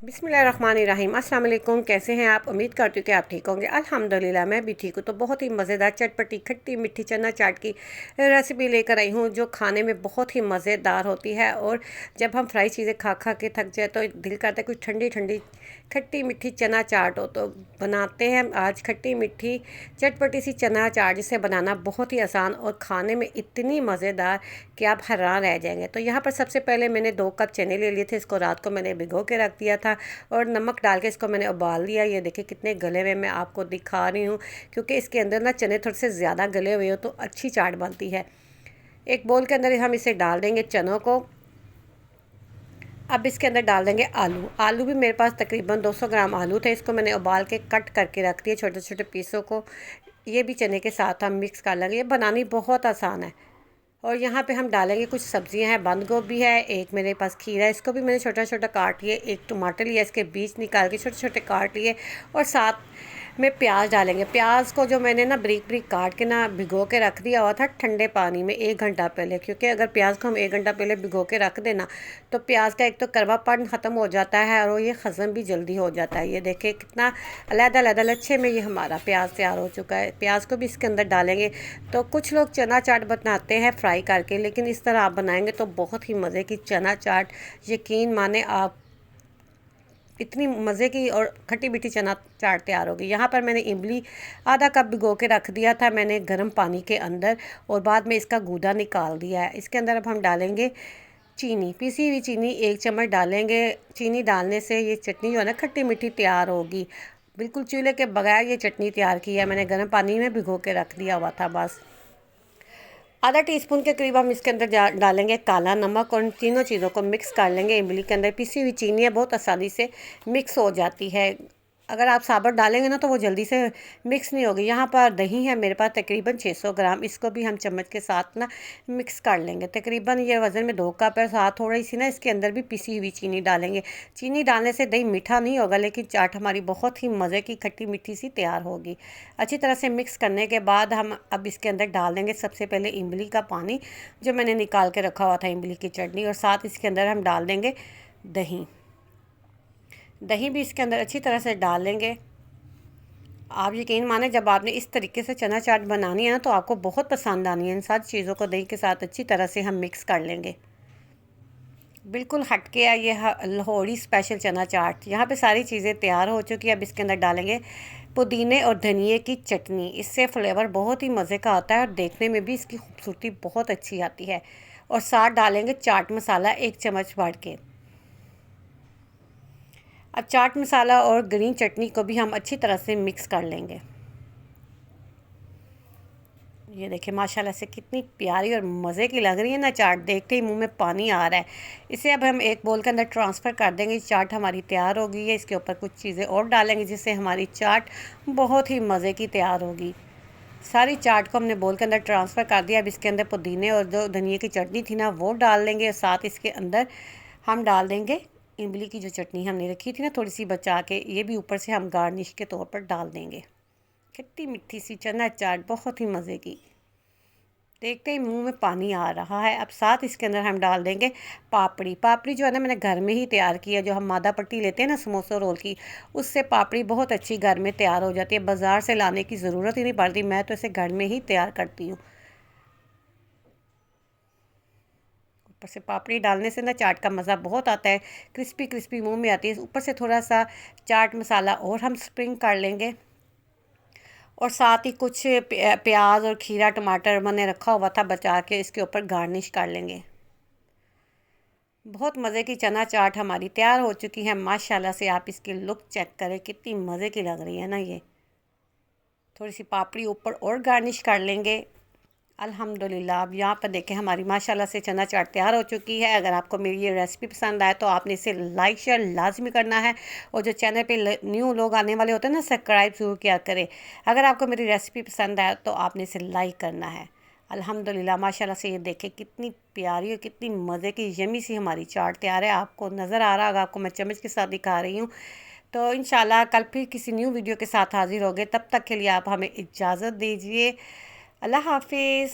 बिस्मिल्लाहिर्रहमानिर्रहीम। अस्सलाम वालेकुम। कैसे हैं आप? उम्मीद करती हूँ कि आप ठीक होंगे। अल्हम्दुलिल्लाह मैं भी ठीक हूँ। तो बहुत ही मज़ेदार चटपटी खट्टी मीठी चना चाट की रेसिपी लेकर आई हूँ, जो खाने में बहुत ही मज़ेदार होती है। और जब हम फ्राई चीज़ें खा खा के थक जाए तो दिल करता है कुछ ठंडी ठंडी खट्टी मीठी चना चाट हो। तो बनाते हैं आज खट्टी मीठी चटपटी सी चना चाट, जिसे बनाना बहुत ही आसान और खाने में इतनी मज़ेदार कि आप हैरान रह जाएंगे। तो यहाँ पर सबसे पहले मैंने 2 कप चने ले लिए थे। इसको रात को मैंने भिगो के रख दिया था और नमक डाल के इसको मैंने उबाल लिया। ये देखिए कितने गले हुए मैं आपको दिखा रही हूँ, क्योंकि इसके अंदर ना चने थोड़े से ज़्यादा गले हुए हो तो अच्छी चाट बनती है। एक बोल के अंदर हम इसे डाल देंगे चनों को। अब इसके अंदर डाल देंगे आलू। आलू भी मेरे पास तकरीबन 200 ग्राम आलू थे। इसको मैंने उबाल के कट करके रख दिए छोटे छोटे पीसों को। ये भी चने के साथ हम मिक्स कर लेंगे। ये बनानी बहुत आसान है। और यहाँ पे हम डालेंगे कुछ सब्जियां हैं। बंद गोभी है, एक मेरे पास खीरा है, इसको भी मैंने छोटा छोटा काट लिया। एक टमाटर लिया, इसके बीज निकाल के छोटे छोटे काट लिए। और साथ में प्याज डालेंगे। प्याज को जो मैंने ना बारीक बारीक काट के ना भिगो के रख दिया हुआ था ठंडे पानी में 1 घंटा पहले, क्योंकि अगर प्याज को हम 1 घंटा पहले भिगो के रख देना तो प्याज का एक तो कड़वापन ख़त्म हो जाता है और ये हज़म भी जल्दी हो जाता है। ये देखिए कितना अलग-अलग लच्छे में ये हमारा प्याज तैयार हो चुका है। प्याज को भी इसके अंदर डालेंगे। तो कुछ लोग चना चाट बनाते हैं फ्राई करके, लेकिन इस तरह आप बनाएंगे तो बहुत ही मज़े की चना चाट, यकीन माने आप, इतनी मज़े की और खट्टी मीठी चना चाट तैयार होगी। यहाँ पर मैंने इमली आधा कप भिगो के रख दिया था मैंने गर्म पानी के अंदर, और बाद में इसका गूदा निकाल दिया है। इसके अंदर अब हम डालेंगे चीनी, पिसी हुई चीनी 1 चम्मच डालेंगे। चीनी डालने से ये चटनी जो है ना खट्टी मीठी तैयार होगी। बिल्कुल चूल्हे के बगैर ये चटनी तैयार की है मैंने, गर्म पानी में भिगो के रख दिया हुआ था बस। आधा टीस्पून के करीब हम इसके अंदर डालेंगे काला नमक और इन तीनों चीज़ों को मिक्स कर लेंगे। इमली के अंदर पिसी हुई चीनी है, बहुत आसानी से मिक्स हो जाती है। अगर आप साबुत डालेंगे ना तो वो जल्दी से मिक्स नहीं होगी। यहाँ पर दही है मेरे पास तकरीबन 600 ग्राम, इसको भी हम चम्मच के साथ ना मिक्स कर लेंगे। तकरीबन ये वज़न में 2 कप है। साथ थोड़ी सी ना इसके अंदर भी पिसी हुई चीनी डालेंगे। चीनी डालने से दही मीठा नहीं होगा, लेकिन चाट हमारी बहुत ही मज़े की खट्टी मीठी सी तैयार होगी। अच्छी तरह से मिक्स करने के बाद हम अब इसके अंदर डाल देंगे सबसे पहले इमली का पानी, जो मैंने निकाल के रखा हुआ था इमली की चटनी, और साथ इसके अंदर हम डाल देंगे दही। दही भी इसके अंदर अच्छी तरह से डाल लेंगे। आप यकीन माने जब आपने इस तरीके से चना चाट बनानी है ना तो आपको बहुत पसंद आनी है। इन सारी चीज़ों को दही के साथ अच्छी तरह से हम मिक्स कर लेंगे। बिल्कुल हटके है ये लाहौरी स्पेशल चना चाट। यहाँ पे सारी चीज़ें तैयार हो चुकी है। अब इसके अंदर डालेंगे पुदीने और धनिए की चटनी। इससे फ्लेवर बहुत ही मज़े का आता है और देखने में भी इसकी खूबसूरती बहुत अच्छी आती है। और साथ डालेंगे चाट मसाला 1 चम्मच भर के। अब चाट मसाला और ग्रीन चटनी को भी हम अच्छी तरह से मिक्स कर लेंगे। ये देखिए माशाल्लाह से कितनी प्यारी और मज़े की लग रही है ना चाट, देखते ही मुंह में पानी आ रहा है। इसे अब हम एक बोल के अंदर ट्रांसफ़र कर देंगे। चाट हमारी तैयार हो गई है। इसके ऊपर कुछ चीज़ें और डालेंगे जिससे हमारी चाट बहुत ही मज़े की तैयार होगी। सारी चाट को हमने बोल के अंदर ट्रांसफ़र कर दिया। अब इसके अंदर पुदीने और जो धनिए की चटनी थी ना वो डाल देंगे, और साथ इसके अंदर हम डाल देंगे इमली की जो चटनी हमने रखी थी ना थोड़ी सी बचा के, ये भी ऊपर से हम गार्निश के तौर पर डाल देंगे। खट्टी मिट्ठी सी चना चाट बहुत ही मज़े की, देखते ही मुंह में पानी आ रहा है। अब साथ इसके अंदर हम डाल देंगे पापड़ी। पापड़ी जो है ना मैंने घर में ही तैयार की है। जो हम मादा पट्टी लेते हैं ना समोसा रोल की, उससे पापड़ी बहुत अच्छी घर में तैयार हो जाती है। बाज़ार से लाने की ज़रूरत ही नहीं पड़ती। मैं तो इसे घर में ही तैयार करती हूँ। ऊपर से पापड़ी डालने से ना चाट का मज़ा बहुत आता है, क्रिस्पी क्रिस्पी मुंह में आती है। ऊपर से थोड़ा सा चाट मसाला और हम स्प्रिंग कर लेंगे, और साथ ही कुछ प्याज और खीरा टमाटर मैंने रखा हुआ था बचा के, इसके ऊपर गार्निश कर लेंगे। बहुत मज़े की चना चाट हमारी तैयार हो चुकी है माशाल्लाह से। आप इसकी लुक चेक करें कितनी मज़े की लग रही है ना। ये थोड़ी सी पापड़ी ऊपर और गार्निश कर लेंगे। अल्हम्दुलिल्लाह अब यहाँ पर देखें हमारी माशाल्लाह से चना चाट तैयार हो चुकी है। अगर आपको मेरी ये रेसिपी पसंद आए तो आपने इसे लाइक शेयर लाजमी करना है, और जो चैनल पे न्यू लोग आने वाले होते हैं ना सब्सक्राइब ज़रूर किया करें। अगर आपको मेरी रेसिपी पसंद आए तो आपने इसे लाइक करना है। अल्हम्दुलिल्लाह माशाल्लाह से ये देखें कितनी प्यारी और कितनी मज़े की यमी सी हमारी चाट तैयार है। आपको नज़र आ रहा होगा, आपको मैं चम्मच के साथ दिखा रही हूँ। तो इंशाल्लाह कल फिर किसी न्यू वीडियो के साथ हाज़िर होंगे। तब तक के लिए आप हमें इजाज़त दीजिए। अल्लाह हाफिज़।